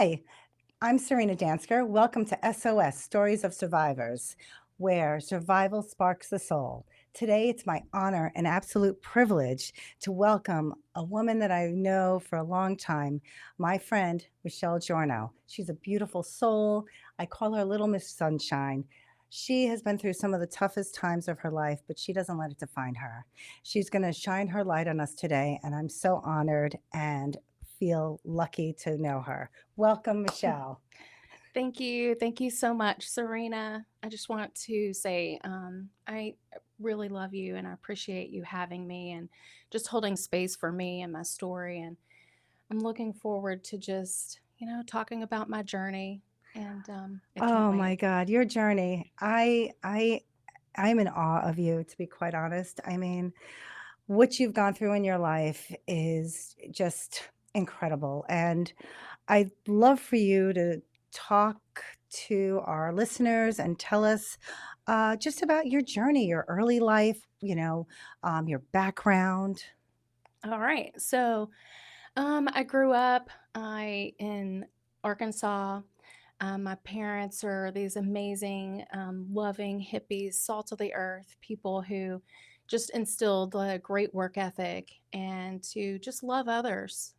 Hi, I'm Serina Dansker. Welcome to SOS Stories of Survivors, where survival sparks the soul. Today, it's my honor and absolute privilege to welcome a woman that I know for a long time, my friend, Michelle Giorno. She's a beautiful soul. I call her Little Miss Sunshine. She has been through some of the toughest times of her life, but she doesn't let it define her. She's going to shine her light on us today, and I'm so honored and feel lucky to know her. Welcome, Michelle. Thank you. Thank you so much, Serena. I just want to say I really love you and I appreciate you having me and just holding space for me and my story. And I'm looking forward to just, talking about my journey. And I can't Oh my wait. God, your journey. I'm in awe of you, to be quite honest. I mean, what you've gone through in your life is just incredible. And I'd love for you to talk to our listeners and tell us just about your journey, your early life, your background. All right. So I grew up in Arkansas. My parents are these amazing, loving hippies, salt of the earth people who just instilled a great work ethic and to just love others.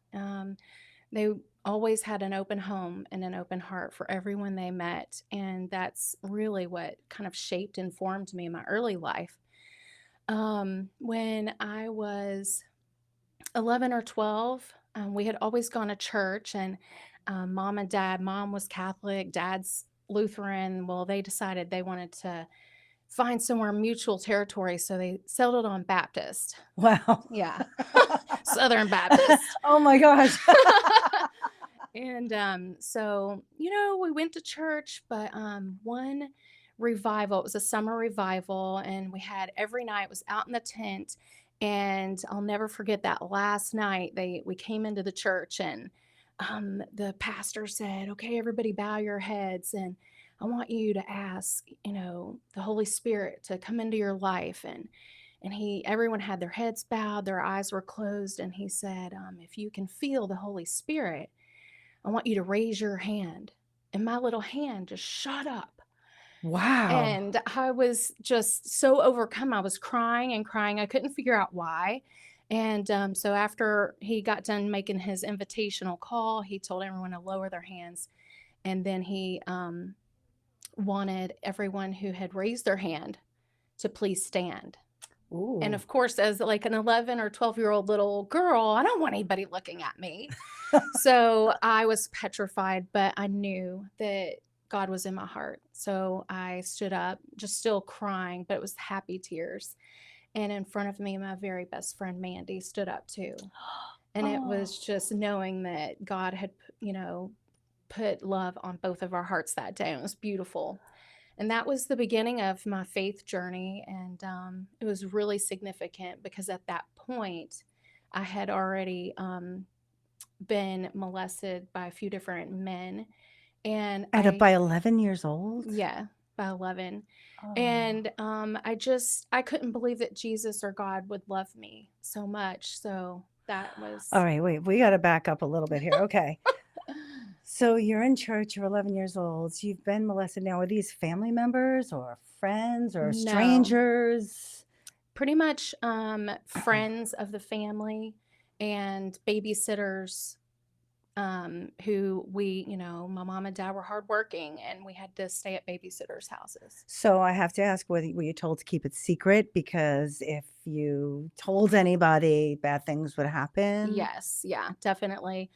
They always had an open home and an open heart for everyone they met. And that's really what kind of shaped and formed me in my early life. When I was 11 or 12, we had always gone to church, and mom and dad, mom was Catholic, dad's Lutheran. Well, they decided they wanted to find somewhere mutual territory, so they settled on Baptist. Wow. Yeah, Southern Baptist. Oh my gosh. And so, we went to church, but one revival, it was a summer revival, and we had every night, it was out in the tent. And I'll never forget that last night we came into the church and the pastor said, okay, everybody bow your heads. And I want you to ask, the Holy Spirit to come into your life. And everyone had their heads bowed, their eyes were closed. And he said, if you can feel the Holy Spirit, I want you to raise your hand. And my little hand just shot up. Wow. And I was just so overcome. I was crying and crying. I couldn't figure out why. And so after he got done making his invitational call, he told everyone to lower their hands. And then he wanted everyone who had raised their hand to please stand. And Ooh. of course, as like an 11 or 12-year-old little girl, I don't want anybody looking at me. So I was petrified, but I knew that God was in my heart. So I stood up, just still crying, but it was happy tears. And in front of me, my very best friend, Mandy, stood up too. And it Oh. was just knowing that God had, put love on both of our hearts that day. And it was beautiful. And that was the beginning of my faith journey. And it was really significant because at that point, I had already been molested by a few different men. And By 11 years old? yeah, by 11. Oh. And I couldn't believe that Jesus or God would love me so much. So that All was, right, wait, we gotta back up a little bit here. Okay. So you're in church, you're 11 years old. You've been molested now. Are these family members or friends or no, strangers? pretty much friends of the family and babysitters who my mom and dad were hardworking and we had to stay at babysitters' houses. So I have to ask, were you told to keep it secret? Because if you told anybody, bad things would happen? Yes, yeah, definitely.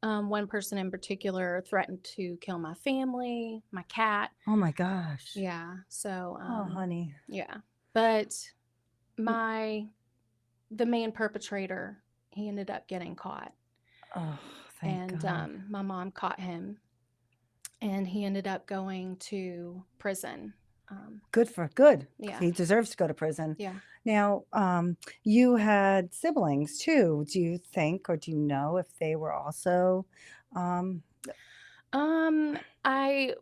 One person in particular threatened to kill my family, my cat. Oh my gosh. Yeah, so Oh, honey. yeah. But Mm. my the main perpetrator, he ended up getting caught, Oh, thank and God. my mom caught him, and he ended up going to prison. Good. Yeah, He deserves to go to prison. yeah. Now, you had siblings too. Do you think or do you know if they were also, um I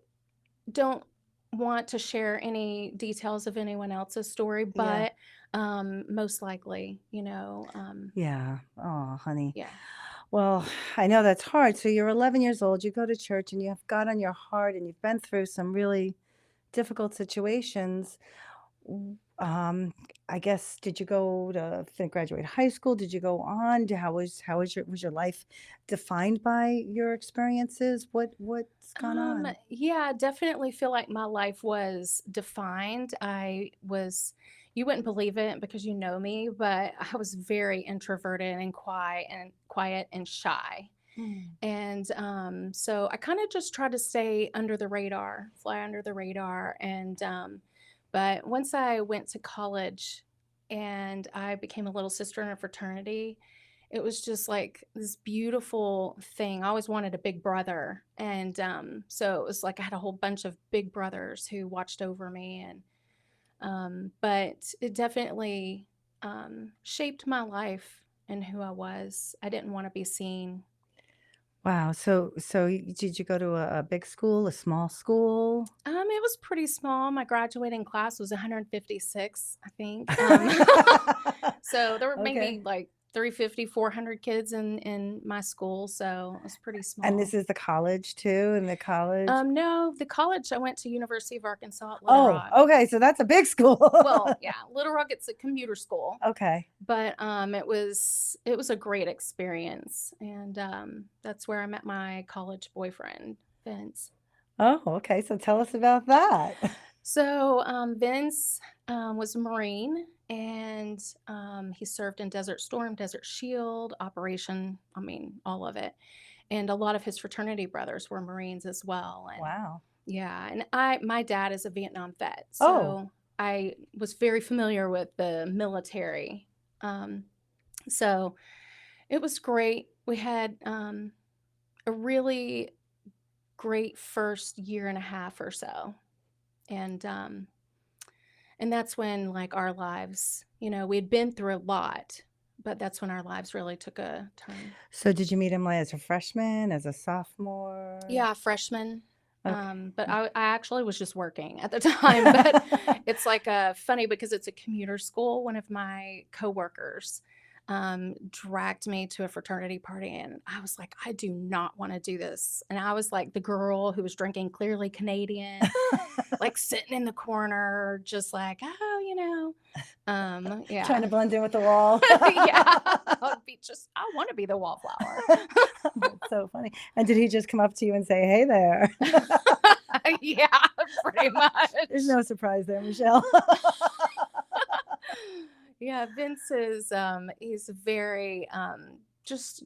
don't want to share any details of anyone else's story, yeah. but most likely, Yeah. Oh, honey. yeah. Well, I know that's hard. So you're 11 years old, you go to church and you have God on your heart and you've been through some really difficult situations. W- Um, I guess did you go to graduate high school? Did you go on? How was your life defined by your experiences? What's gone on? Yeah, I definitely feel like my life was defined. You wouldn't believe it because you know me, but I was very introverted and quiet and shy. Mm. And so I kind of just tried to stay under the radar, fly under the radar. But once I went to college and I became a little sister in a fraternity, it was just like this beautiful thing. I always wanted a big brother. And so it was like I had a whole bunch of big brothers who watched over me. But it definitely shaped my life and who I was. I didn't want to be seen. Wow. Did you go to a big school, a small school? It was pretty small. My graduating class was 156, I think. So there were maybe Okay. like 350, 400 kids in my school, so it was pretty And small. this is the college too, in the college? No, the college I went to University of Arkansas at Little Oh, Rock. okay, so that's a big school. Well, yeah, Little Rock, it's a commuter school, Okay. but it was a great experience, and that's where I met my college boyfriend, Vince. Oh, okay, so tell us about that. So Vince was a Marine, and he served in Desert Storm, Desert Shield, Operation. I mean, all of it. And a lot of his fraternity brothers were Marines as well. And Wow. yeah, and my dad is a Vietnam vet, Oh, so I was very familiar with the military. Um, so it was great. We had a really great first year and a half or so, and that's when like our lives, we had been through a lot, but that's when our lives really took a turn. so did you meet him, like, as a freshman, as a sophomore? Yeah, freshman. Okay. But I actually was just working at the time. But it's like funny because it's a commuter school. One of my coworkers dragged me to a fraternity party, and I was like, I do not want to do this. And I was like the girl who was drinking clearly Canadian, like sitting in the corner, just like, oh, Trying yeah. to blend in with the wall. Yeah. I want to be the wallflower. That's so funny. And did he just come up to you and say, "Hey there"? Yeah, pretty much. There's no surprise there, Michelle. Yeah, Vince is he's very just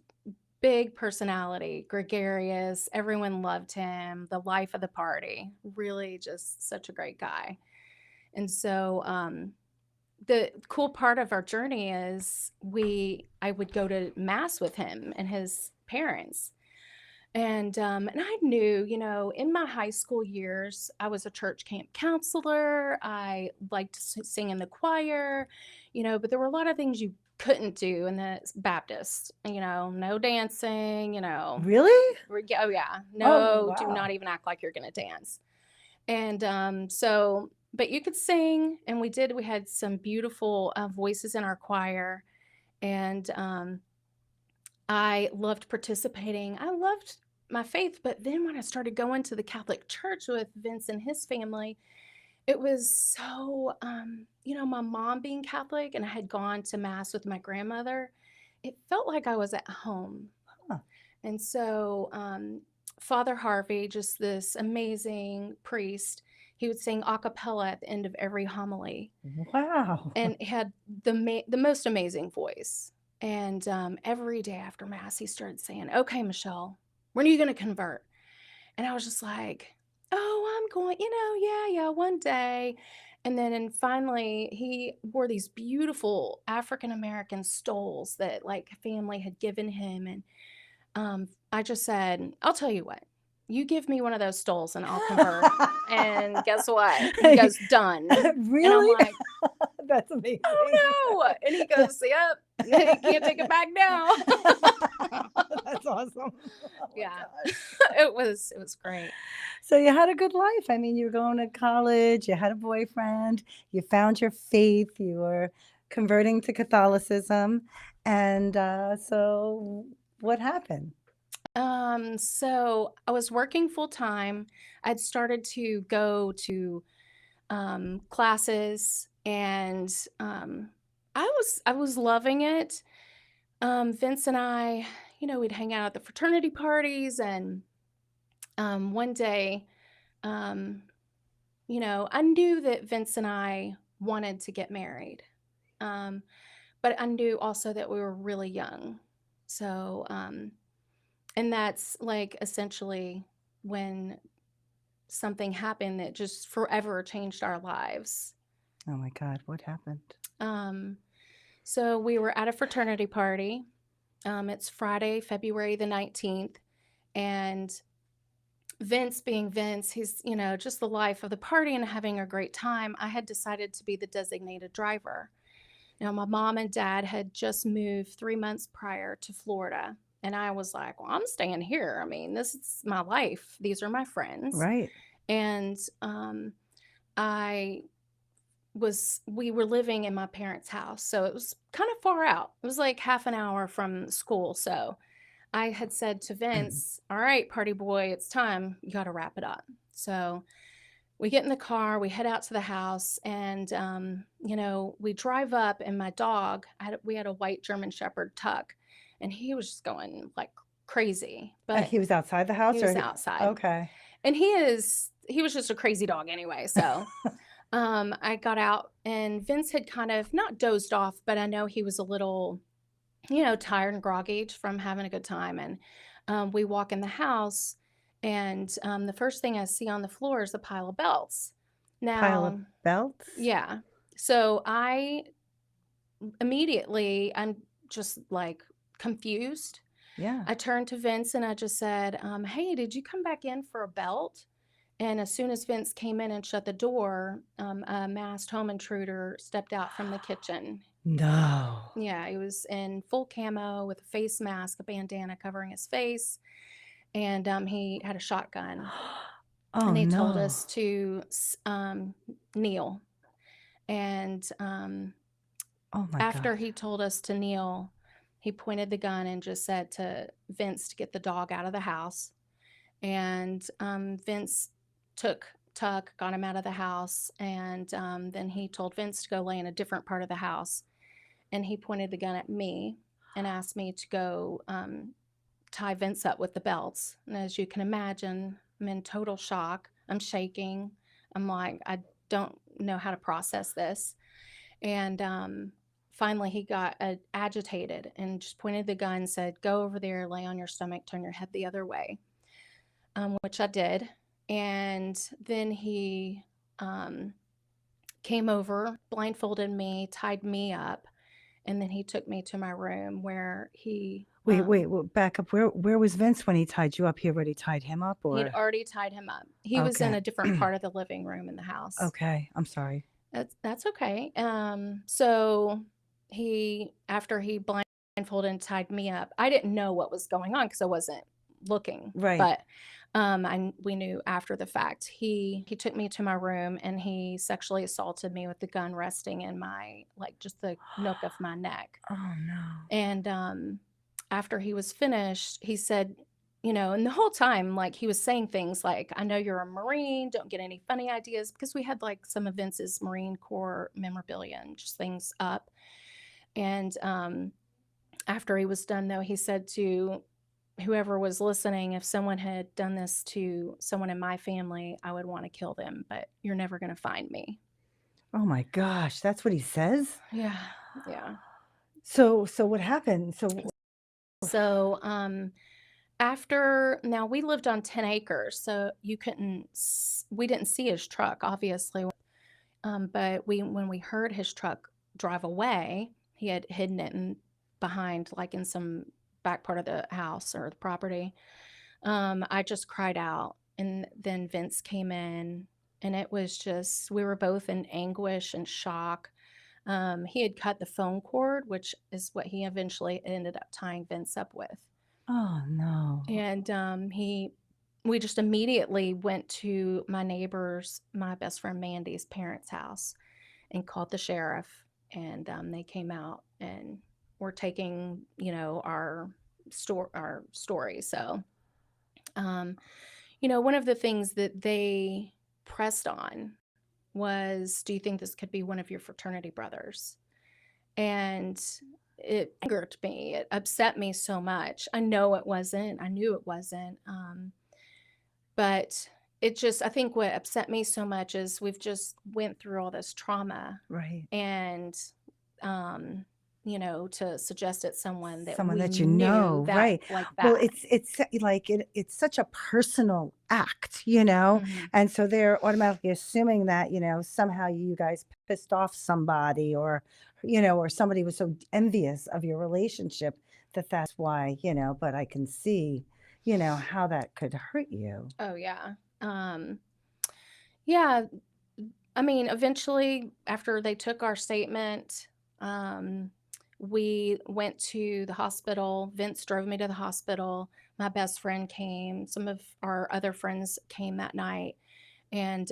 big personality, gregarious. Everyone loved him, the life of the party. Really just such a great guy. And so the cool part of our journey is I would go to mass with him and his parents. And I knew, in my high school years, I was a church camp counselor. I liked to sing in the choir, but there were a lot of things you couldn't do in the Baptist, no dancing, Really? oh yeah, Oh, no, do not wow. even act like you're going to dance. And but you could sing, and we did. We had some beautiful voices in our choir, and I loved participating. I loved my faith, but then when I started going to the Catholic Church with Vince and his family, it was so, my mom being Catholic and I had gone to Mass with my grandmother, it felt like I was at home. Huh. And so, Father Harvey, just this amazing priest, he would sing a cappella at the end of every homily Wow. and he had the most amazing voice. And every day after mass, he started saying, "Okay, Michelle, when are you going to convert?" And I was just like, "Oh, I'm going, yeah, one day." And finally, he wore these beautiful African American stoles that like family had given him, and I just said, "I'll tell you what." You give me one of those stoles and I'll convert. And guess what? He goes, "Done." And I'm Really? like, That's amazing. "Oh no." And he goes, "Yep, you can't take it back now." That's awesome. Oh my Yeah. gosh. It was great. So you had a good life. I mean, you were going to college, you had a boyfriend, you found your faith, you were converting to Catholicism. And so What happened? So I was working full time. I'd started to go to classes, and I was loving it. Vince and I, we'd hang out at the fraternity parties, and one day, um, I knew that Vince and I wanted to get married, um, but I knew also that we were really young. So, and that's like essentially when something happened that just forever changed our lives. Oh my God, what happened? Um, so we were at a fraternity party. It's Friday, February the 19th, and Vince, being Vince, he's, just the life of the party and having a great time. I had decided to be the designated driver. Now, my mom and dad had just moved 3 months prior to Florida. And I was like, well, I'm staying here. I mean, this is my life. These are my friends. Right. And I we were living in my parents' house. So it was kind of far out. It was like half an hour from school. So I had said to Vince, all right, party boy, it's time. You got to wrap it up. So we get in the car, we head out to the house, and, we drive up, and my dog, we had a white German Shepherd Tuck, and he was just going like crazy, but He was outside the he house was outside. okay. And he was just a crazy dog anyway. So I got out, and Vince had kind of not dozed off, but I know he was a little, tired and groggy from having a good time. And we walk in the house, and the first thing I see on the floor is a pile of belts. Pile of Now, belts? yeah. So I'm just like confused. Yeah. I turned to Vince and I just said, hey, did you come back in for a belt? And as soon as Vince came in and shut the door, a masked home intruder stepped out from the kitchen. No. Yeah, he was in full camo with a face mask, a bandana covering his face, and he had a shotgun. Oh And he told no. us to kneel. And Oh my after God. he told us to kneel, he pointed the gun and just said to Vince to get the dog out of the house. And Vince took Tuck, got him out of the house, and then he told Vince to go lay in a different part of the house. And he pointed the gun at me and asked me to go tie Vince up with the belts. And as you can imagine, I'm in total shock. I'm shaking. I'm like, I don't know how to process this. And finally, he got agitated and just pointed the gun and said, go over there, lay on your stomach, turn your head the other way, which I did. And then he came over, blindfolded me, tied me up, and then he took me to my room where Wait, back up. Where was Vince when he tied you up? He already tied him up, he'd or? already tied him up. He was in Okay. a different part of the living room in the house. Okay, I'm sorry. That's okay. So after he blindfolded and tied me up, I didn't know what was going on because I wasn't looking. Right. But we knew after the fact. He took me to my room and he sexually assaulted me with the gun resting in my like just the nook of my neck. Oh no. And after he was finished, he said, and the whole time, like he was saying things like, I know you're a Marine, don't get any funny ideas, because we had like some of Vince's Marine Corps memorabilia and just things up. And after he was done, though, he said to whoever was listening, if someone had done this to someone in my family, I would want to kill them, but you're never going to find me. Oh my gosh, that's what he says? Yeah. Yeah. So what happened? So, now we lived on 10 acres, so we didn't see his truck, obviously. But when we heard his truck drive away, he had hidden it behind, like in some back part of the house or the property. I just cried out, and then Vince came in, and it was just, we were both in anguish and shock. He had cut the phone cord, which is what he eventually ended up tying Vince up with. Oh no. And we just immediately went to my best friend Mandy's parents' house and called the sheriff. And they came out and were taking, our story. So, um, one of the things that they pressed on was, do you think this could be one of your fraternity brothers? And it angered me. It upset me so much. I know it wasn't. I knew it wasn't. But it just, I think what upset me so much is we've just went through all this trauma, Right. and to suggest it's someone that Someone we that you knew know, that right. like Well, that. it's such a personal act, you know, Mhm. and so they're automatically assuming that, somehow you guys pissed off somebody or, or somebody was so envious of your relationship that that's why, but I can see, how that could hurt you. Oh yeah. Um, yeah, I mean, eventually, after they took our statement, um, we went to the hospital. Vince drove me to the hospital. My best friend came. Some of our other friends came that night, and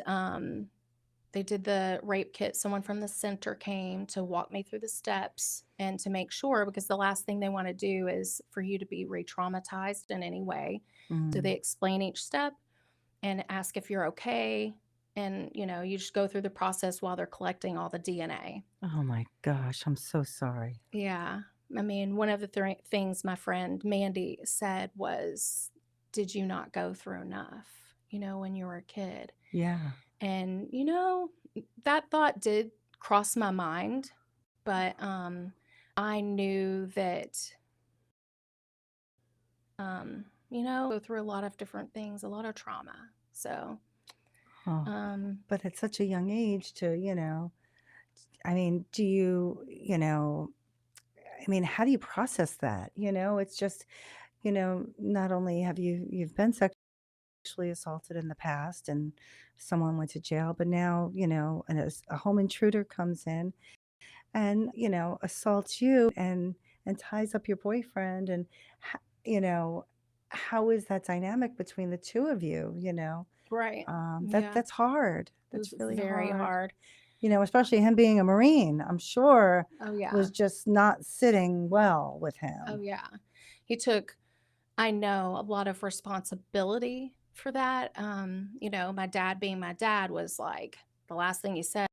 they did the rape kit. Someone from the center came to walk me through the steps and to make sure, because the last thing they want to do is for you to be re traumatized in any way. So they Mm. explain each step and ask if you're okay. And, you just go through the process while they're collecting all the DNA. Oh my gosh, I'm so sorry. Yeah. I mean, one of the things my friend Mandy said was, did you not go through enough, when you were a kid? Yeah. And, that thought did cross my mind, but I knew that, go through a lot of different things, a lot of trauma. So, Oh, um, but at such a young age to, I mean, do you, I mean, how do you process that? It's just, not only have you've been sexually assaulted in the past and someone went to jail, but now, and a home intruder comes in and, assaults you and ties up your boyfriend and you know, how is that dynamic between the two of you, right. That Yeah. that's hard. It That's was really very hard. hard. Especially him being a Marine, I'm sure Oh, was yeah. just not sitting well with Oh, him. yeah. He took, I know, a lot of responsibility for that. My dad being my dad was like, the last thing he said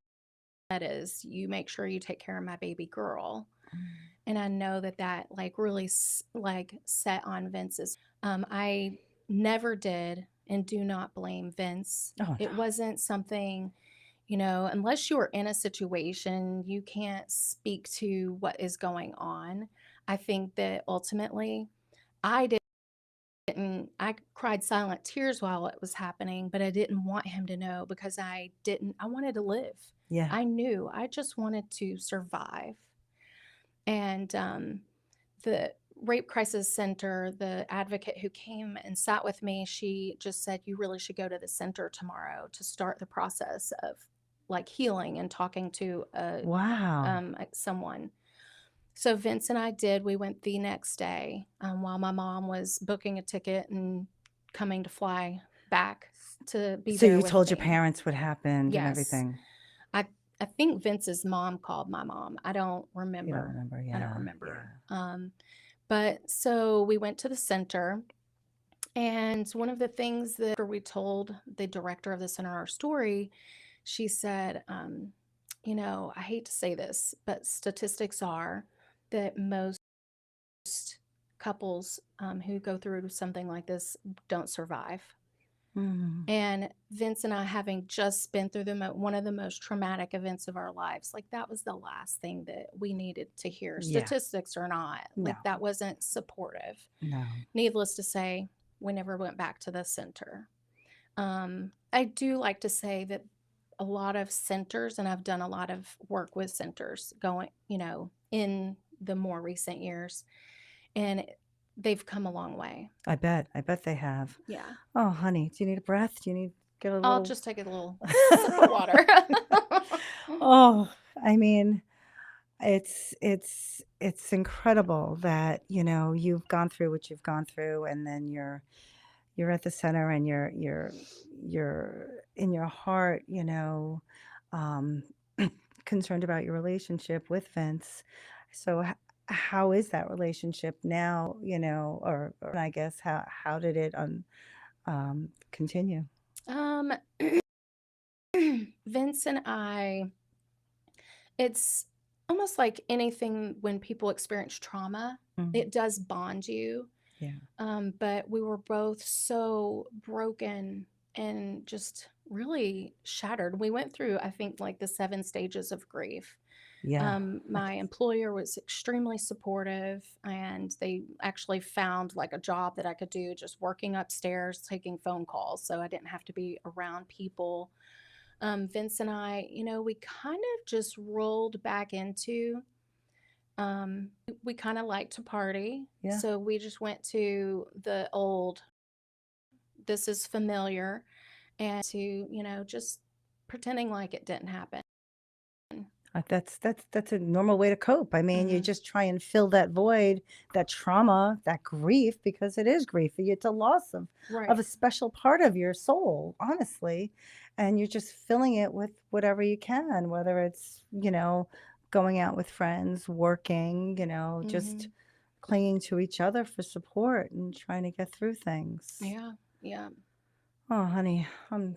is, you make sure you take care of my baby girl. Mm. And I know that that like really like set on Vince's. I never did and do not blame Vince. Oh, It no. wasn't something, unless you're in a situation, you can't speak to what is going on. I think that ultimately I didn't, I cried silent tears while it was happening, but I didn't want him to know because I wanted to live. Yeah. I knew I just wanted to survive. And the Rape Crisis Center, the advocate who came and sat with me, she just said, you really should go to the center tomorrow to start the process of like healing and talking to Wow. someone. So Vince and I did. We went the next day while my mom was booking a ticket and coming to fly back to be So there you with told your me. parents what happened and Yes. everything. I I think Vince's mom called my mom. I don't You don't remember. remember? I don't Yeah. remember. Yeah. But so we went to the center, and one of the things that we told the director of the center our story, she said, I hate to say this, but statistics are that most couples who go through something like this don't survive. Mm. And Vince and I, having just been through one of the most traumatic events of our lives, like that was the last thing that we needed to hear. Yeah. Statistics or not, No. like that wasn't supportive. No. Needless to say, we never went back to the center. I do like to say that a lot of centers, and I've done a lot of work with centers going, in the more recent years, and they've come a long way. I bet. I bet they have. Yeah. Oh, honey, do you need a breath? Do you need get a I'll little just take a little sip of water. Oh, I mean, it's incredible that, you've gone through what you've gone through and then you're at the center and you're in your heart, um concerned about your relationship with Vince. So how is that relationship now, or I guess how did it continue? Um, Vince and I, it's almost like anything when people experience trauma, Mhm. it does bond you. Yeah. But we were both so broken and just really shattered. We went through, I think, like the 7 stages of grief. Yeah. My employer was extremely supportive, and they actually found like a job that I could do just working upstairs, taking phone calls. So I didn't have to be around people. Vince and I, we kind of just rolled back into, we kind of like to party. Yeah. So we just went to the old, this is familiar, and to, just pretending like it didn't happen. That's a normal way to cope. I mean, you Hmm. just try and fill that void, that trauma, that grief, because it is grief. It's a loss of Right. a special part of your soul, honestly. And you're just filling it with whatever you can, whether it's, going out with friends, working, just Hmm. clinging to each other for support and trying to get through things. Yeah. Yeah. Oh, honey, I'm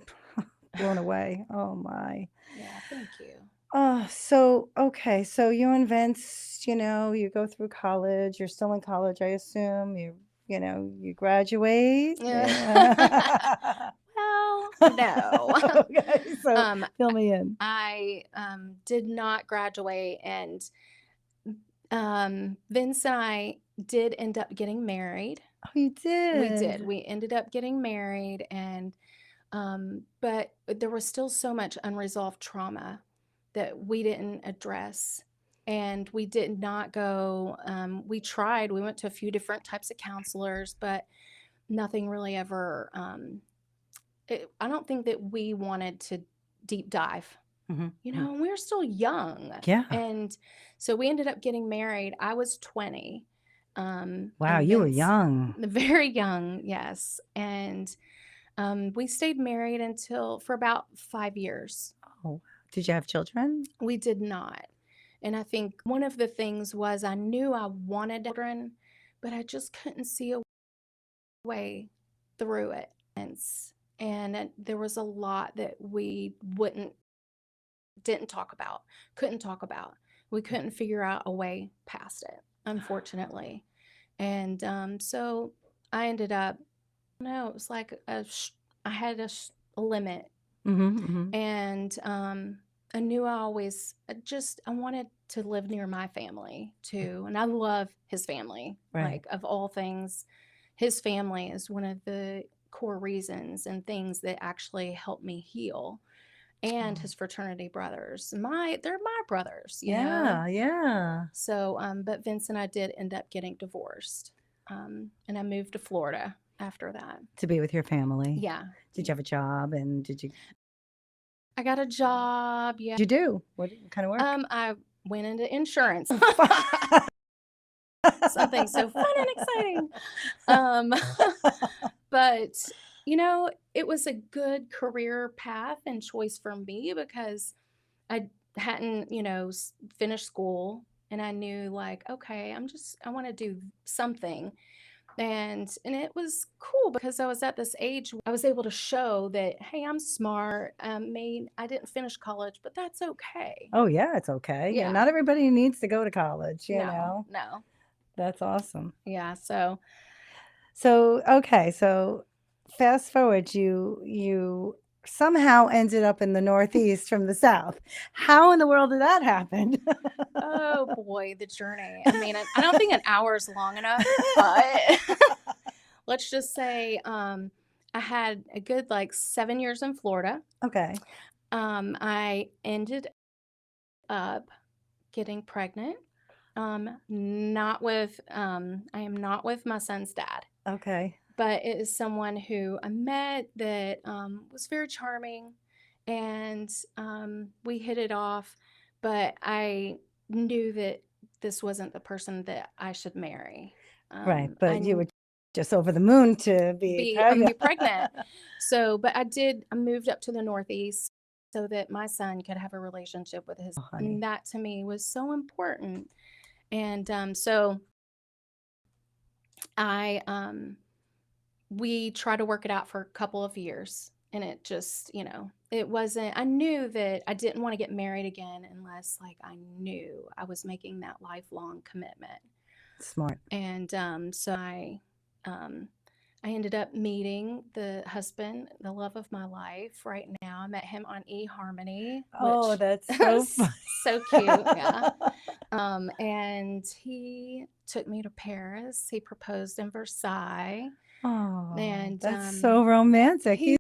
blown away. Oh my. Yeah. Thank you. Oh, so okay, so you and Vince, you go through college. You're still in college, I assume. You graduate. Yeah. Yeah. Well, no. Okay, so um, fill me in. I did not graduate, and Vince and I did end up getting married. Oh, you We did. did. We ended up getting married, and but there was still so much unresolved trauma that we didn't address. And we did not go, we tried, we went to a few different types of counselors, but nothing really ever, I don't think that we wanted to deep dive. Mhm, mhm. We were still young. Yeah. And so we ended up getting married. I was 20. Wow, And you were Vince, young. very young, yes. And we stayed married until for about 5 years. Oh, did you have children? We did not. And I think one of the things was I knew I wanted children, but I just couldn't see a way through it. And there was a lot that we didn't talk about, couldn't talk about. We couldn't figure out a way past it, unfortunately. And so I ended up, no, it was like I had a limit. Mhm, mhm. And I knew I wanted to live near my family too. And I love his family. Right. Like, of all things, his family is one of the core reasons and things that actually helped me heal. And Oh. his fraternity brothers, they're my brothers. Yeah, yeah. So, but Vince and I did end up getting divorced. And I moved to Florida after that. To be with your family. Yeah. Did you have a job, and did you I got a job. Yeah. you do? What kind of work? I went into insurance. Fun. Something so fun and exciting. Um, but it was a good career path and choice for me because I hadn't, finished school, and I knew, like, okay, I want to do something. And it was cool because I was at this age where I was able to show that, hey, I'm smart. I didn't finish college, but that's okay. Oh, yeah, it's okay. Yeah. Not everybody needs to go to college, you No, know? no. That's awesome. Yeah. So, So, okay, so fast forward, you somehow ended up in the Northeast from the South. How in the world did that happen? oh boy, the journey. I mean, I don't think an hour is long enough, but let's just say I had a good like 7 years in Florida. Okay. I ended up getting pregnant. I am not with my son's dad, Okay. but it is someone who I met that was very charming, and we hit it off. But I knew that this wasn't the person that I should marry. Right, I but you were just over the moon to be be pregnant. pregnant. So, but I moved up to the Northeast so that my son could have a relationship with his. Oh, honey. And that to me was so important. And so I we tried to work it out for a couple of years, and it just, it wasn't. I knew that I didn't want to get married again unless like I knew I was making that lifelong commitment. Smart. And so um I ended up meeting the husband, the love of my life right now. I met him on eHarmony, Oh, which that's so is fun. so cute. Yeah. And he took me to Paris. He proposed in Versailles. Oh, And that's so romantic. he's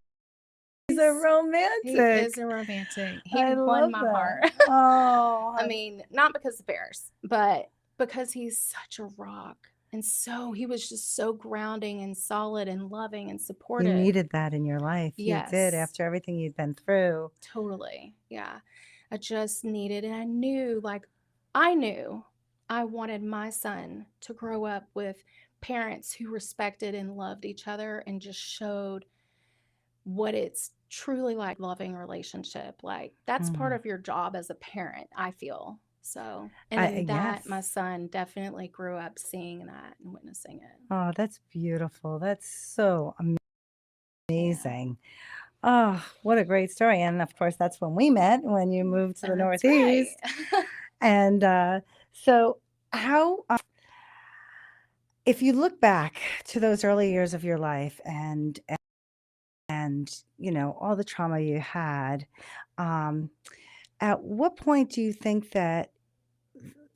He's a he is romantic. a romantic. He I won love my that. heart. Oh, I honey. mean, not because of Paris, but because he's such a rock. And so he was just so grounding and solid and loving and You supportive. needed that in your life. You did Yes, after everything you'd been through. totally. Yeah. I just needed, and I knew, like, I knew I wanted my son to grow up with parents who respected and loved each other and just showed what it's truly like loving relationship. Like, that's part Mm. of your job as a parent, I feel. So, and in Yes. that, my son definitely grew up seeing that and witnessing it. Oh, that's beautiful. That's so Yeah, amazing. Oh, what a great story. And of course, that's when we met, when you moved to the that's right. Northeast. And so, how, if you look back to those early years of your life and all the trauma you had, um, at what point do you think that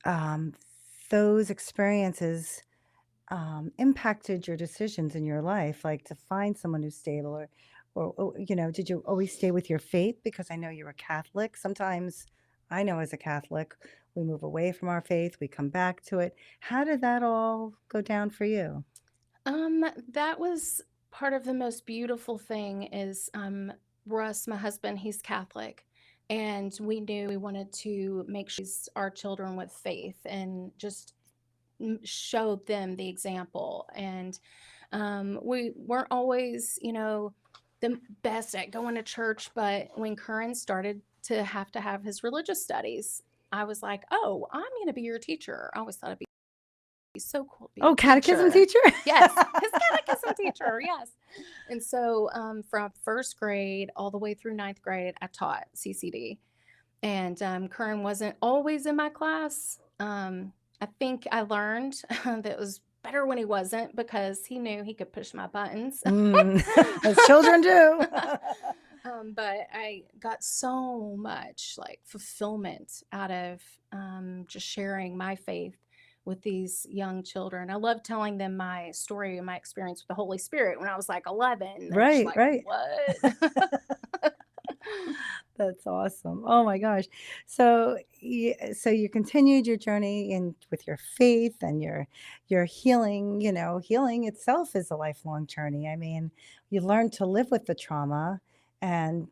um, those experiences impacted your decisions in your life, like to find someone who's stable, or did you always stay with your faith? Because I know you're a Catholic. Sometimes I know as a Catholic, we move away from our faith, we come back to it. How did that all go down for you? That was part of the most beautiful thing is Russ, my husband, he's Catholic. And we knew we wanted to make sure our children with faith and just show them the example. And we weren't always, the best at going to church, but when Curran started to have his religious studies, I was like, oh, I'm going to be your teacher. I always thought it'd be so cool to be a Oh, catechism teacher. teacher? Yes, his catechism teacher. Yes. And so from first grade all the way through ninth grade, I taught CCD. And Curran wasn't always in my class. I think I learned that it was better when he wasn't because he knew he could push my buttons. As children do. But I got so much like fulfillment out of just sharing my faith with these young children. I love telling them my story and my experience with the Holy Spirit when I was like 11. They're just Right, like, right. what? That's awesome. Oh my gosh. So so you continued your journey in with your faith and your healing, healing itself is a lifelong journey. I mean, you learn to live with the trauma and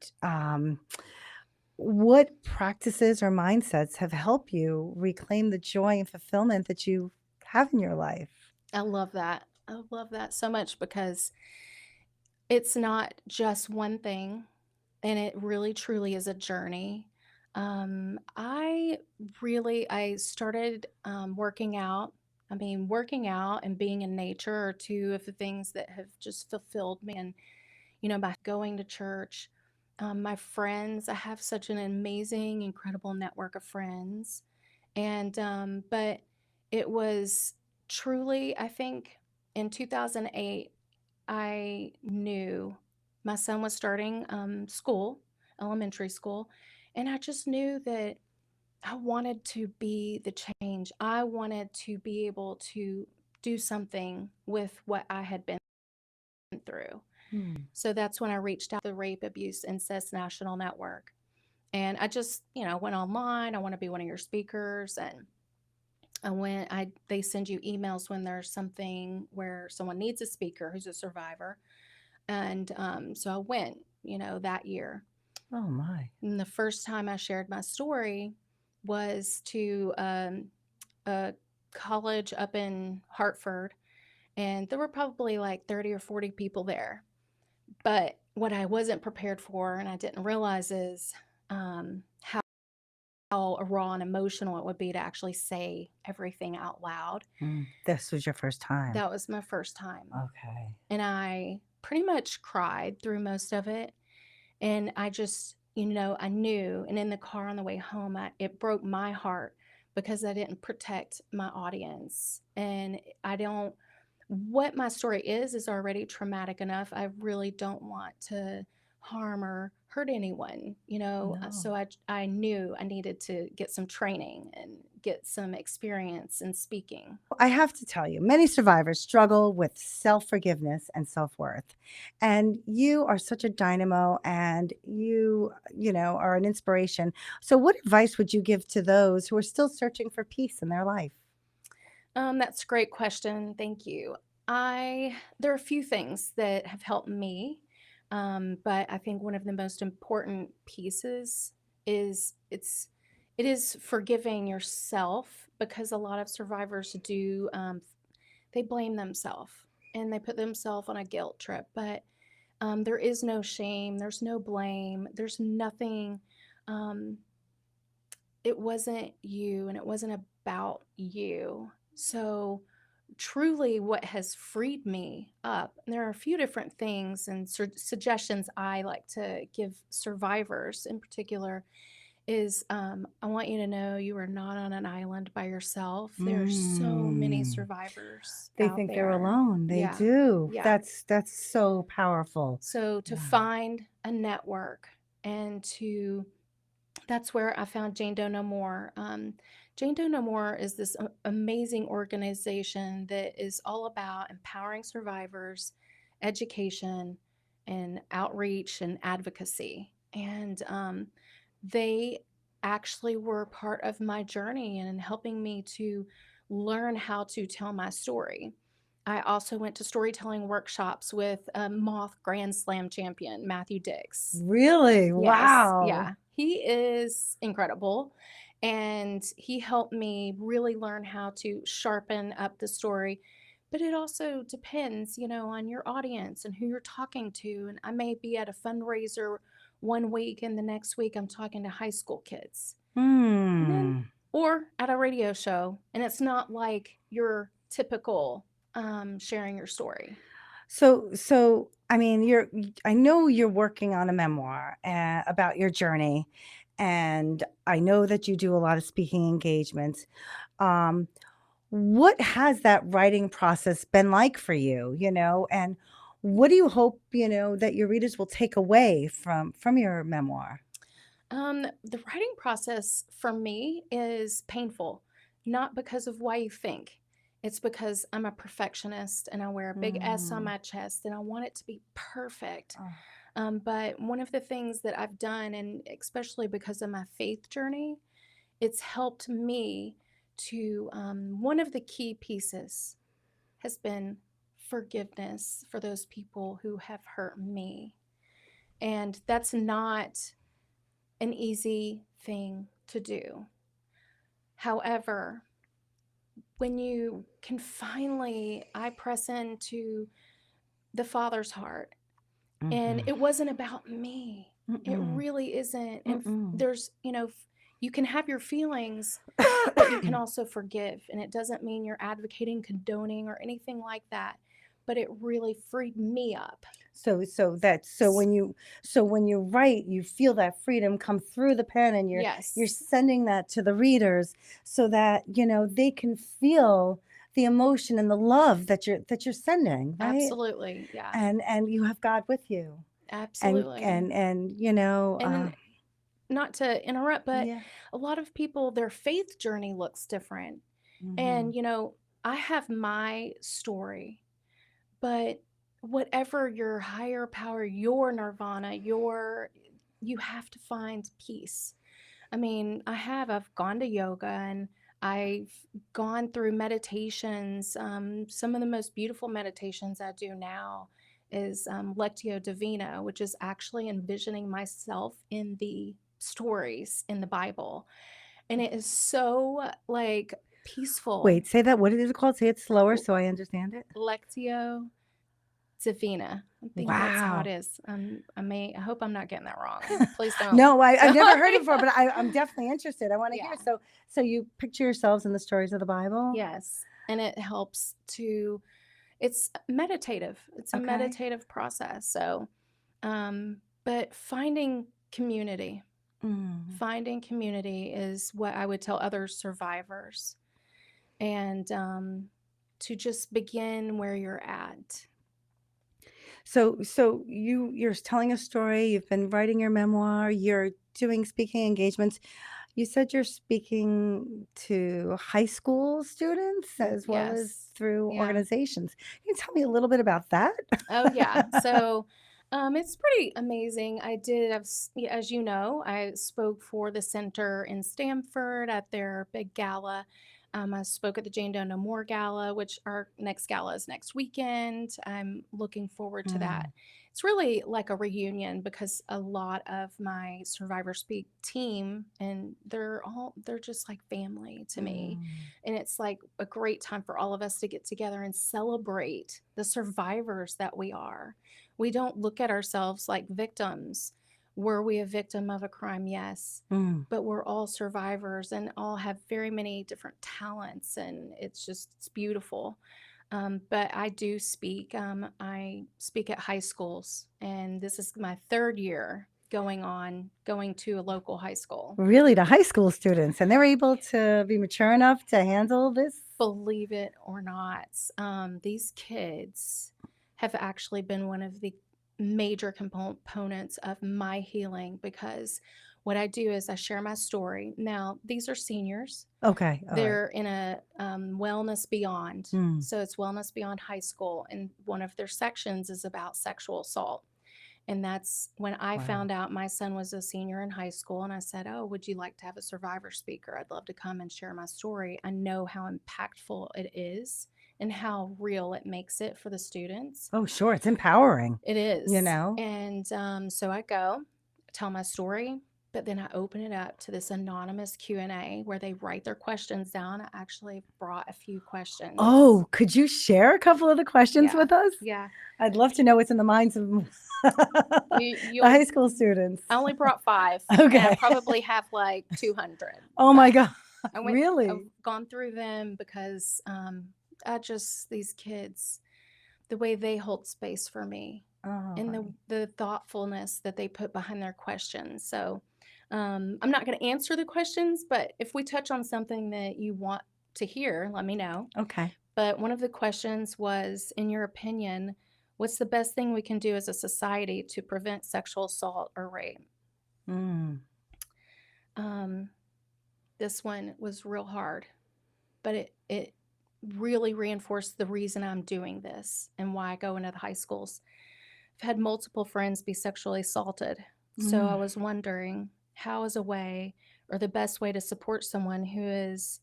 what practices or mindsets have helped you reclaim the joy and fulfillment that you have in your life? I love that. I love that so much because it's not just one thing, and it really truly is a journey. I started working out. I mean, working out and being in nature are two of the things that have just fulfilled me. And, by going to church, my friends, I have such an amazing, incredible network of friends. And, but it was truly, I think in 2008, I knew my son was starting school, elementary school, and I just knew that I wanted to be the change. I wanted to be able to do something with what I had been through. Hmm. So that's when I reached out to the Rape, Abuse, Incest National Network. And I just, went online. I want to be one of your speakers. And they send you emails when there's something where someone needs a speaker who's a survivor. And so I went, that year. Oh my. And the first time I shared my story was to a college up in Hartford. And there were probably like 30 or 40 people there. But what I wasn't prepared for and I didn't realize is how how raw and emotional it would be to actually say everything out loud. This was your first time. That was my first time. Okay. And I pretty much cried through most of it. And I just, I knew. And in the car on the way home, it broke my heart because I didn't protect my audience. And I don't, what my story is already traumatic enough. I really don't want to harm or hurt anyone, No. So I knew I needed to get some training and get some experience in speaking. I have to tell you, many survivors struggle with self forgiveness and self worth. And you are such a dynamo and are an inspiration. So, what advice would you give to those who are still searching for peace in their life? That's a great question. Thank you. There are a few things that have helped me, but I think one of the most important pieces is it is forgiving yourself, because a lot of survivors do they blame themselves and they put themselves on a guilt trip. But there is no shame, there's no blame, there's nothing. Um, it wasn't you and it wasn't about you. So, truly, what has freed me up, and there are a few different things and suggestions I like to give survivors in particular, is I want you to know you are not on an island by yourself. There are so many Mm. survivors They out think they're there. alone. They Yeah. do. Yeah. That's so powerful. So, to Yeah. find a network and to that's where I found Jane Doe No More. Jane Doe No More is this amazing organization that is all about empowering survivors, education, and outreach and advocacy. And they actually were part of my journey and in helping me to learn how to tell my story. I also went to storytelling workshops with Moth Grand Slam champion Matthew Dix. Really? Yes, Wow. yeah. He is incredible, and he helped me really learn how to sharpen up the story, but it also depends, on your audience and who you're talking to, and I may be at a fundraiser one week and the next week I'm talking to high school kids. And then Hmm. or at a radio show, and it's not like your typical sharing your story. So I mean, I know you're working on a memoir about your journey, and I know that you do a lot of speaking engagements. Um, what has that writing process been like for you? And what do you hope that your readers will take away from your memoir? The writing process for me is painful, not because of why you think. It's because I'm a perfectionist and I wear a big S on Mm. my chest and I want it to be perfect. Oh. But one of the things that I've done, and especially because of my faith journey, it's helped me to, one of the key pieces has been forgiveness for those people who have hurt me. And that's not an easy thing to do. However, when you can finally, I press into the Father's heart, and Mhm. it wasn't about me. It Mm-mm. really isn't. And Mm-mm. there's, you can have your feelings, but you can also forgive. And it doesn't mean you're advocating, condoning, or anything like that. But it really freed me up. So when you write, you feel that freedom come through the pen, and you're Yes, sending that to the readers so that they can feel the emotion and the love that you're sending, right? absolutely. Yeah, And you have God with you. And absolutely. and and And then, not to interrupt, but yeah. a lot of people, their faith journey looks different. Mhm. And, I have my story, but whatever your higher power, your nirvana, you have to find peace. I mean, I've gone to yoga and I've gone through meditations. Some of the most beautiful meditations I do now is Lectio Divina, which is actually envisioning myself in the stories in the Bible. And it is so like peaceful. Wait, say that. What is it called? Say it slower so I understand it. Lectio Savina. I think that's how it Wow. is. I hope I'm not getting that wrong. Please don't. No, I've never heard Sorry. it before, but I'm definitely interested. I want to hear. Yeah. So you picture yourselves in the stories of the Bible? Yes. And it helps to, it's meditative. It's a Okay. meditative process. So, but Mm. finding community is what I would tell other survivors. And to just begin where you're at. So you're telling a story. You've been writing your memoir. You're doing speaking engagements. You said you're speaking to high school students as well as Yes. through Yeah. organizations. Can you tell me a little bit about that? Oh, yeah. So, it's pretty amazing. As you know, I spoke for the center in Stamford at their big gala. I spoke at the Jane Doe No More Gala, which our next gala is next weekend. I'm looking forward to that. Mm, It's really like a reunion because a lot of my Survivor Speak team, and they're just like family to me. mm, And it's like a great time for all of us to get together and celebrate the survivors that we are. We don't look at ourselves like victims. Were we a victim of a crime? Yes. mm. But we're all survivors and all have very many different talents, and it's beautiful. But I do speak. I speak at high schools, and this is my third year going to a local high school. Really, to high school students, and they're able to be mature enough to handle this? Believe it or not, these kids have actually been one of the major components of my healing because what I do is I share my story. Now, these are seniors. Okay, all right. They're in a wellness beyond. Mm, So it's wellness beyond high school. And one of their sections is about sexual assault. And that's when I wow. found out my son was a senior in high school. And I said, "Oh, would you like to have a survivor speaker? I'd love to come and share my story." I know how impactful it is and how real it makes it for the students. Oh, sure, it's empowering, It you is. know? And so I go, tell my story, but then I open it up to this anonymous Q&A where they write their questions down. I actually brought a few questions. Oh, could you share a couple of the questions Yeah. with us? Yeah. I'd love to know what's in the minds of the You'll high school students. I only brought 5, and I Okay. probably have, like, 200, Oh my but god, I've really? gone through them because, these kids, the way they hold space for me Oh, and honey. the thoughtfulness that they put behind their questions. So, I'm not gonna answer the questions, but if we touch on something that you want to hear, let me know. Okay. But one of the questions was, in your opinion, what's the best thing we can do as a society to prevent sexual assault or rape? Mm, Um, this one was real hard, but it really reinforced the reason I'm doing this and why I go into the high schools. I've had multiple friends be sexually assaulted. So I mm. was wondering how is a way or the best way to support someone who is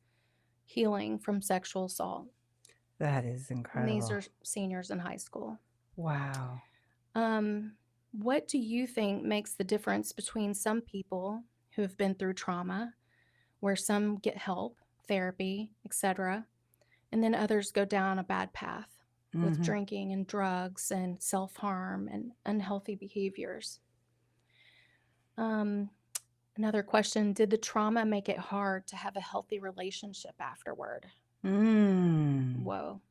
healing from sexual assault. That is And these incredible. are seniors in high school. Wow. Um, what do you think makes the difference between some people who have been through trauma, where some get help, therapy, etc., and then others go down a bad path with Mhm. drinking and drugs and self harm and unhealthy behaviors? Um, Another question: did the trauma make it hard to have a healthy relationship afterward? Mm. Whoa.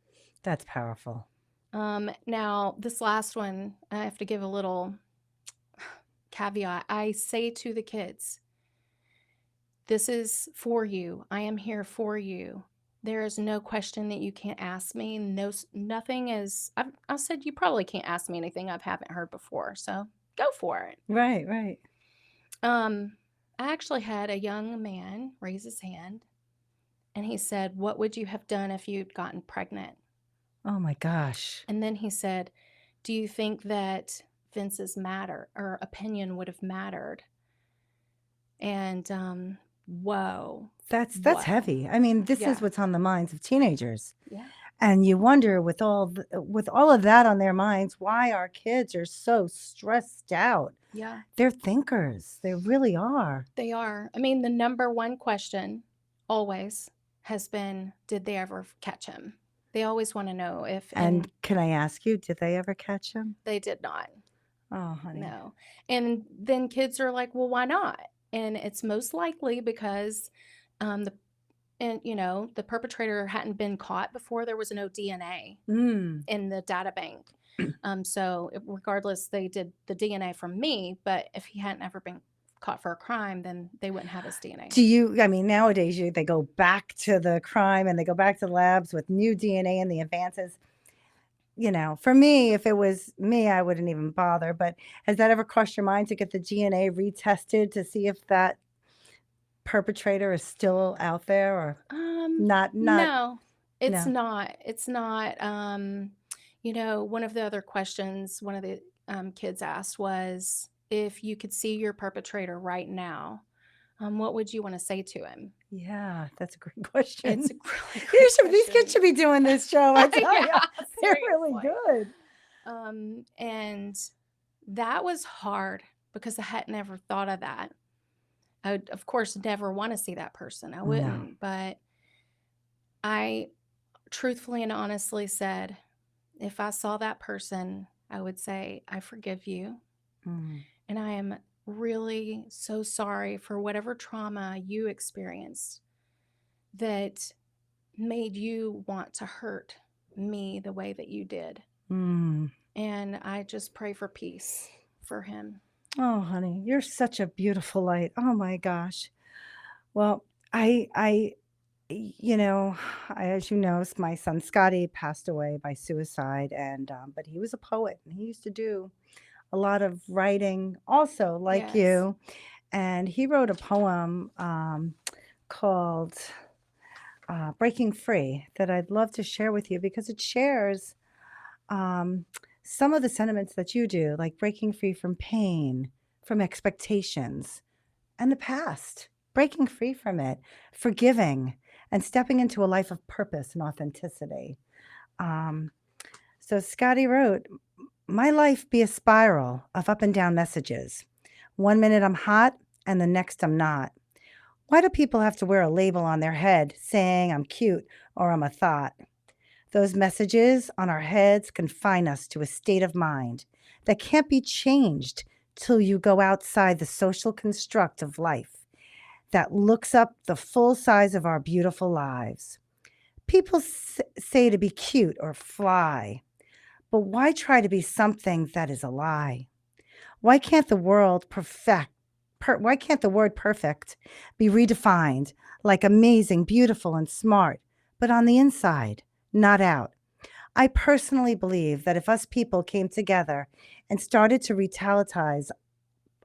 That's powerful. Now, this last one, I have to give a little caveat. I say to the kids, this is for you. I am here for you. There is no question that you can't ask me. No, nothing is. I said you probably can't ask me anything I haven't heard before. So go for it. Right, right. Um, I actually had a young man raise his hand, and he said, "What would you have done if you'd gotten pregnant?" Oh my gosh. And then he said, "Do you think that Vince's matter or opinion would have mattered?" And whoa, That's whoa, heavy. I mean, this is yeah, what's on the minds of teenagers. yeah, And you wonder with all of that on their minds, why our kids are so stressed out. yeah. They're thinkers. They really are. They are. I mean, the number one question always has been, did they ever catch him? They always want to know if, And and can I ask you, did they ever catch him? they did not. Oh, honey. No. And then kids are like, well, why not? And it's most likely because the the perpetrator hadn't been caught before. There was no DNA Mm. in the data bank. Regardless, they did the DNA from me, but if he hadn't ever been caught for a crime, then they wouldn't have his DNA. Do you, I mean, nowadays they go back to the crime and they go back to the labs with new DNA and the advances. For me, if it was me, I wouldn't even bother. But has that ever crossed your mind to get the DNA retested to see if that perpetrator is still out there or not? No, it's No. not. It's not. One of the other questions one of the kids asked was, if you could see your perpetrator right now, what would you want to say to him? Yeah, that's a great It's question. a really great These kids question. should be doing this show, I tell you. Yeah, They're really seriously. good. And that was hard because I had never thought of that. I would, of course, never want to see that person. I No. wouldn't. But I truthfully and honestly said, if I saw that person, I would say, I forgive you. Mm. And I am really so sorry for whatever trauma you experienced that made you want to hurt me the way that you did. Mm. And I just pray for peace for him. Oh, honey, you're such a beautiful light. Oh my gosh. Well, I you know, as you know, my son Scotty passed away by suicide, and but he was a poet, and he used to do a lot of writing, also like Yes. you. And he wrote a poem called "Breaking Free" that I'd love to share with you because it shares um, some of the sentiments that you do, like breaking free from pain, from expectations, and the past, breaking free from it, forgiving, and stepping into a life of purpose and authenticity. Um, so Scotty wrote, "My life be a spiral of up and down messages. One minute I'm hot, and the next I'm not. Why do people have to wear a label on their head saying I'm cute or I'm a thought? Those messages on our heads confine us to a state of mind that can't be changed till you go outside the social construct of life that looks up the full size of our beautiful lives. People say to be cute or fly, but why try to be something that is a lie? Why can't the world perfect? Why can't the word perfect be redefined like amazing, beautiful, and smart, but on the inside, not out? I personally believe that if us people came together and started to retalize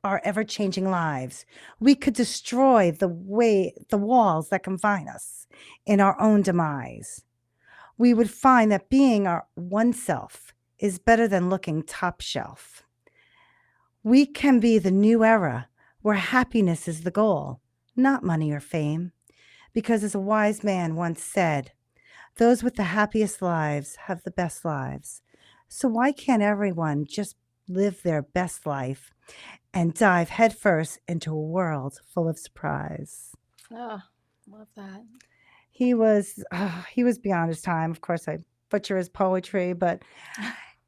our ever-changing lives, we could destroy the walls that confine us in our own demise. We would find that being our oneself is better than looking top shelf. We can be the new era where happiness is the goal, not money or fame. Because as a wise man once said, those with the happiest lives have the best lives. So why can't everyone just live their best life and dive headfirst into a world full of surprise?" Oh, love that. He was beyond his time. Of course, I butcher his poetry, but it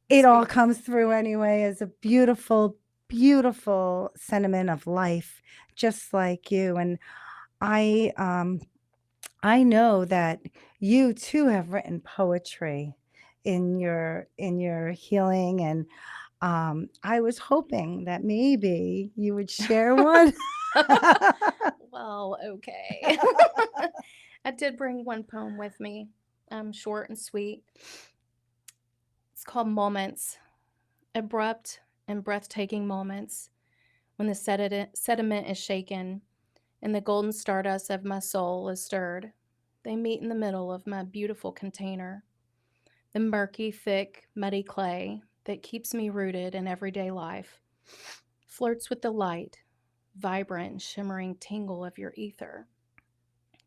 It's all comes beautiful. through anyway as a beautiful, beautiful sentiment of life, just like you. And I, um, I know that you too have written poetry in your healing, and I was hoping that maybe you would share one. Well, okay. I did bring one poem with me, short and sweet. It's called Moments. Abrupt and breathtaking moments when the sediment is shaken and the golden stardust of my soul is stirred. They meet in the middle of my beautiful container, the murky, thick, muddy clay that keeps me rooted in everyday life, flirts with the light, vibrant, shimmering tingle of your ether,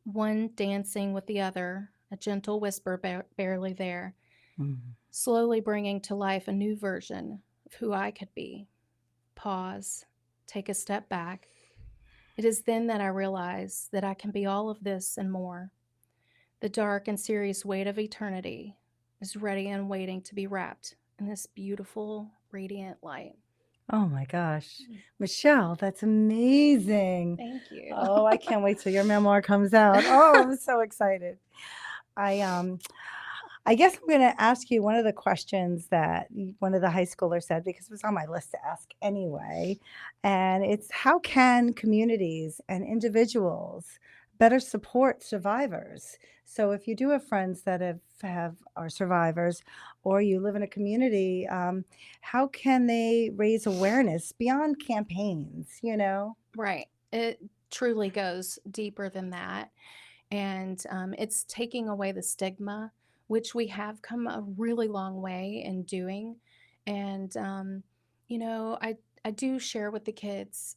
one dancing with the other, a gentle whisper barely there, Mm. slowly bringing to life a new version of who I could be. Pause, take a step back. It is then that I realize that I can be all of this and more. The dark and serious weight of eternity, is ready and waiting to be wrapped in this beautiful, radiant light. Oh my gosh. Mm. Michelle, that's amazing. Thank you. Oh, I can't wait till your memoir comes out. Oh, I'm so excited. I I guess I'm going to ask you one of the questions that one of the high schoolers said because it was on my list to ask anyway. And it's how can communities and individuals better support survivors? So if you do have friends that have are survivors or you live in a community, how can they raise awareness beyond campaigns, you know? Right. It truly goes deeper than that. And it's taking away the stigma, which we have come a really long way in doing. And, I do share with the kids.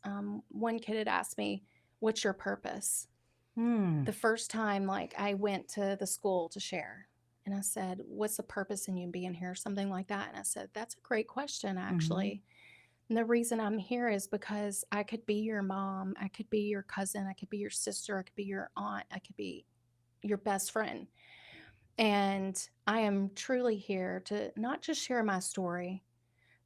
One kid had asked me, "What's your purpose?" Hmm. The first time, like, I went to the school to share. And I said, "What's the purpose in you being here?" Something like that. And I said, "That's a great question, Hmm. actually. And the reason I'm here is because I could be your mom, I could be your cousin, I could be your sister, I could be your aunt, I could be your best friend. And I am truly here to not just share my story,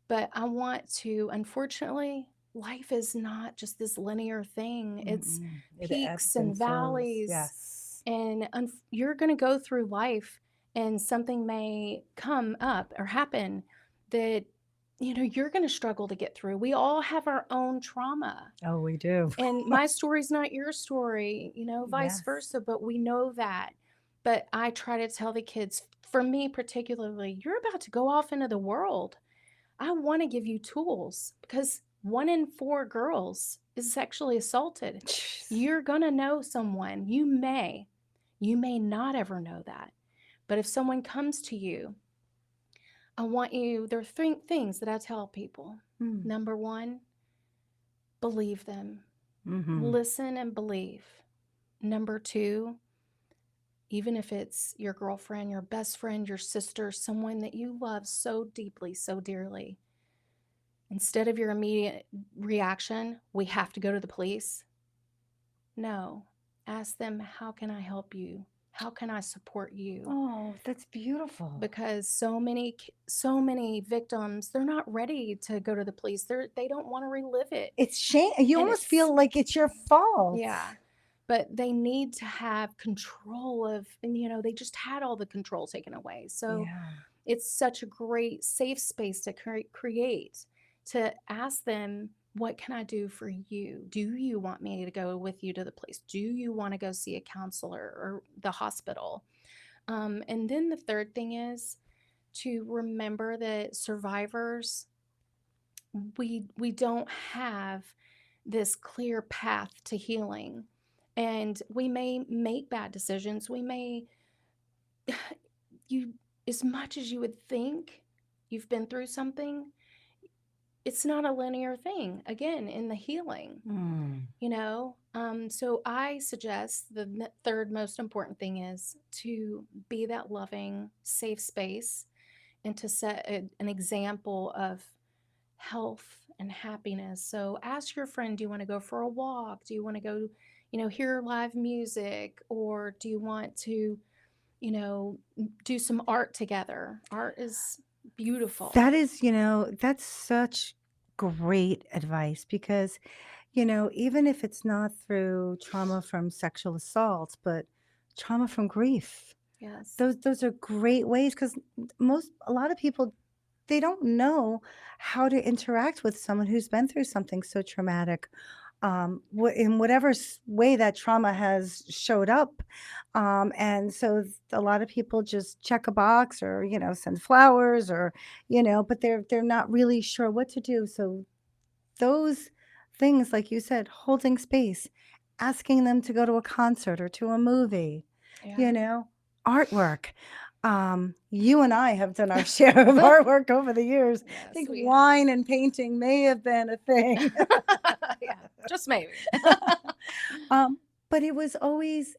but I want to, unfortunately, life is not just this linear thing. It's Mm-mm. It peaks ebbs and and flows. valleys. Yes. And you're going to go through life, and something may come up or happen that, you're going to struggle to get through. We all have our own trauma. Oh, we do. And my story's not your story, vice Yes. versa, but we know that. But I try to tell the kids, for me particularly, you're about to go off into the world. I want to give you tools because 1 in 4 girls is sexually assaulted. Jeez. You're going to know someone. You may not ever know that. But if someone comes to you, there are three things that I tell people. Mm. Number one, believe them. Mhm. Listen and believe. Number two, even if it's your girlfriend, your best friend, your sister, someone that you love so deeply, so dearly, instead of your immediate reaction, we have to go to the police. No, ask them, how can I help you? How can I support you? Oh, that's beautiful. Because so many victims, they're not ready to go to the police. They don't want to relive it. It's shame you And almost it's feel like it's your fault. Yeah, but they need to have control of, and they just had all the control taken away. So Yeah. it's such a great safe space to create, to ask them, what can I do for you? Do you want me to go with you to the place? Do you want to go see a counselor or the hospital? And then the third thing is to remember that survivors, we don't have this clear path to healing, and we may make bad decisions. We may you as much as you would think you've been through something, it's not a linear thing, again, in the healing. Mm. So I suggest the third most important thing is to be that loving safe space, and to set an example of health and happiness. So ask your friend, do you want to go for a walk? Do you want to go, hear live music? Or do you want to, you know, do some art together? Art is beautiful. That is, that's such great advice because, even if it's not through trauma from sexual assault, but trauma from grief. Yes. Those are great ways because a lot of people, they don't know how to interact with someone who's been through something so traumatic, in whatever way that trauma has showed up. And so a lot of people just check a box or, send flowers or, but they're not really sure what to do. So those things, like you said, holding space, asking them to go to a concert or to a movie, Yeah. you know, artwork. You and I have done our share of artwork over the years. I Yes, think we have. wine and painting may have been a thing. Yeah, just maybe. um, but it was always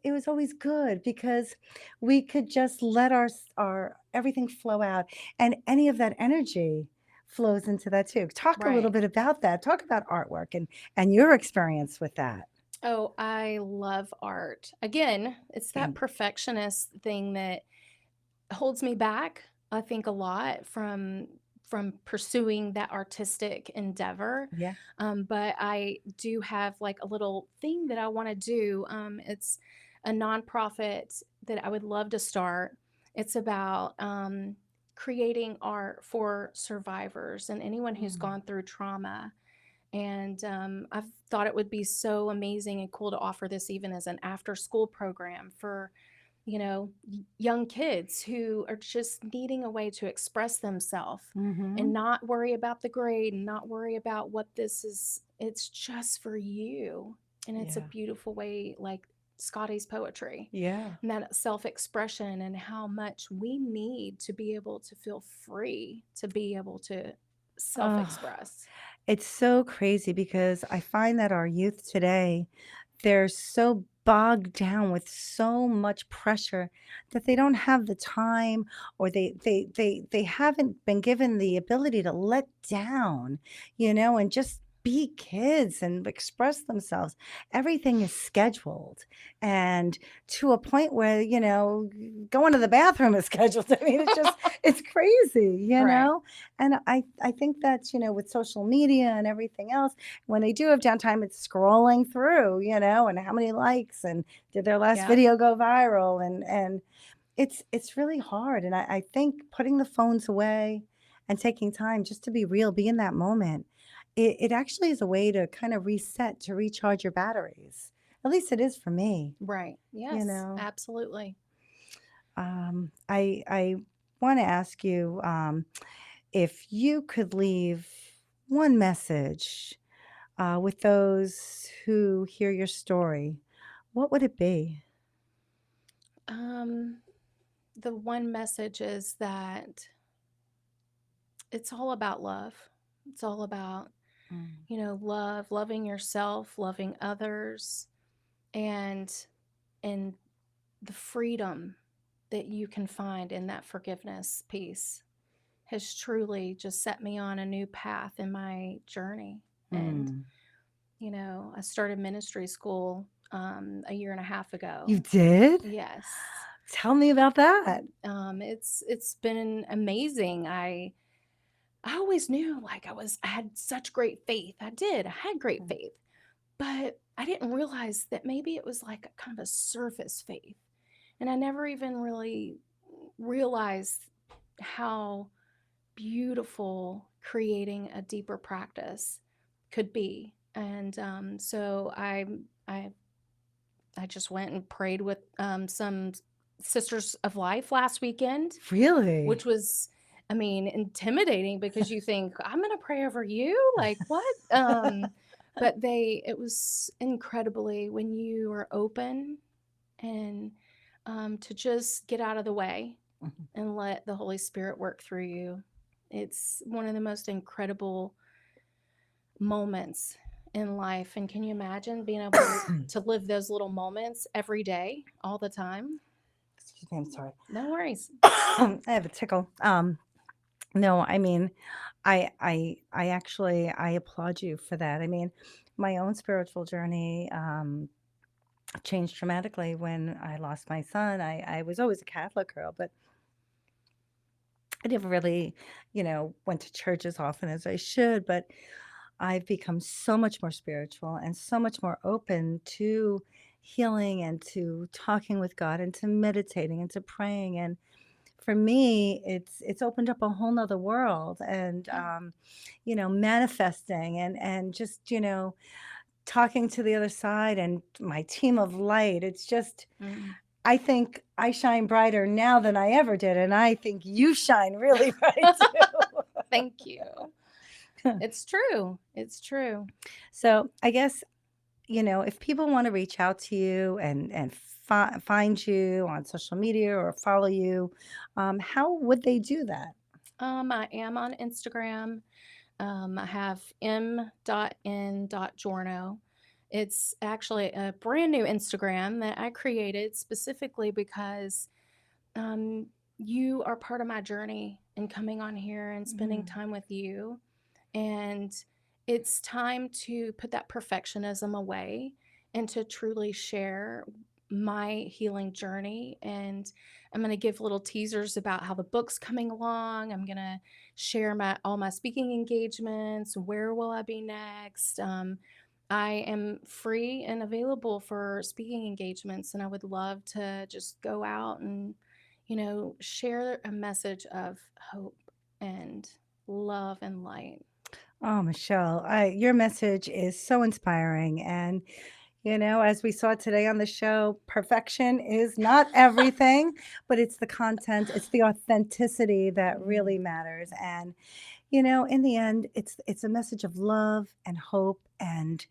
good because we could just let our everything flow out, and any of that energy flows into that too. Talk a little Right. bit about that. Talk about artwork and your experience with that. Oh, I love art. Again, it's that Mm. perfectionist thing that holds me back, I think, a lot from pursuing that artistic endeavor. Yeah. But I do have like a little thing that I want to do. It's a nonprofit that I would love to start. It's about creating art for survivors and anyone who's Mm. gone through trauma. And I've thought it would be so amazing and cool to offer this even as an after school program for, young kids who are just needing a way to express themselves and Mhm. not worry about the grade and not worry about what this is. It's just for you. And it's a Yeah. beautiful way, like Scotty's poetry, Yeah. and that self expression, and how much we need to be able to feel free to be able to self Oh, express. it's so crazy because I find that our youth today, they're so bogged down with so much pressure that they don't have the time, or they haven't been given the ability to let down, and just be kids and express themselves. Everything is scheduled, and to a point where, going to the bathroom is scheduled. I mean, it's crazy. Right. And I think that, with social media and everything else, when they do have downtime, it's scrolling through, and how many likes, and did their last Yeah. video go viral, and it's really hard. And I think putting the phones away and taking time just to be real, be in that moment, it actually is a way to kind of reset, to recharge your batteries. At least it is for me, Right. you Yes, know. absolutely. I want to ask you, if you could leave one message with those who hear your story, what would it be? Um, the one message is that it's all about love. It's all about, Mm. loving yourself, loving others, and and the freedom that you can find in that forgiveness piece has truly just set me on a new path in my journey. And, Mm. I started ministry school a year and a half You ago. did? Yes. Tell me about that. It's been amazing. I always knew like I had such great faith. I had great Mm. faith, but I didn't realize that maybe it was like a kind of a surface faith. And I never even really realized how beautiful creating a deeper practice could be. And I I just went and prayed with some sisters of life last weekend, which Really? was, I mean, intimidating because you think, I'm going to pray over you? Like, what? But it was incredibly when you are open and to just get out of the way Mhm. and let the Holy Spirit work through you. It's one of the most incredible moments in life. And can you imagine being able to live those little moments every day, all the time? Excuse me, I'm sorry. No worries. I have a tickle. No, I mean, I actually I applaud you for that. I mean, my own spiritual journey changed dramatically when I lost my son. I was always a Catholic girl, but I never really, went to church as often as I should. But I've become so much more spiritual and so much more open to healing and to talking with God and to meditating and to praying. And for me, it's opened up a whole nother world, and Yeah. manifesting, and just talking to the other side and my team of light. It's just, Mm. I think I shine brighter now than I ever did, and I think you shine really bright Thank you. too. It's true. It's true. So I guess, if people want to reach out to you and find you on social media or follow you, how would they do that? I am on Instagram. I have m.n.giorno. It's actually a brand new Instagram that I created specifically because um, you are part of my journey in coming on here and spending Mhm. time with you. And it's time to put that perfectionism away and to truly share my healing journey. And I'm going to give little teasers about how the book's coming along. I'm going to share all my speaking engagements. Where will I be next? I am free and available for speaking engagements, and I would love to just go out and, share a message of hope and love and light. Oh, Michelle, your message is so inspiring. And, as we saw today on the show, perfection is not everything, but it's the content, it's the authenticity that Mm, really matters. And, in the end, it's a message of love and hope and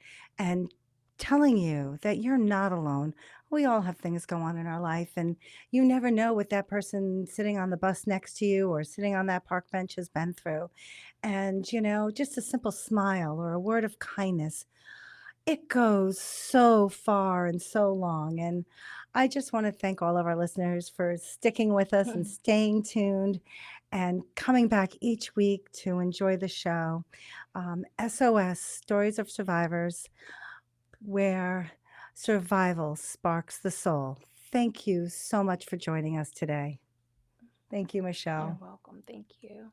telling you that you're not alone. We all have things go on in our life, and you never know what that person sitting on the bus next to you or sitting on that park bench has been through. And, just a simple smile or a word of kindness, it goes so far and so long. And I just want to thank all of our listeners for sticking with us and staying tuned and coming back each week to enjoy the show. SOS, Stories of Survivors, where survival sparks the soul. Thank you so much for joining us today. Thank you, You're Michelle. welcome. Thank you.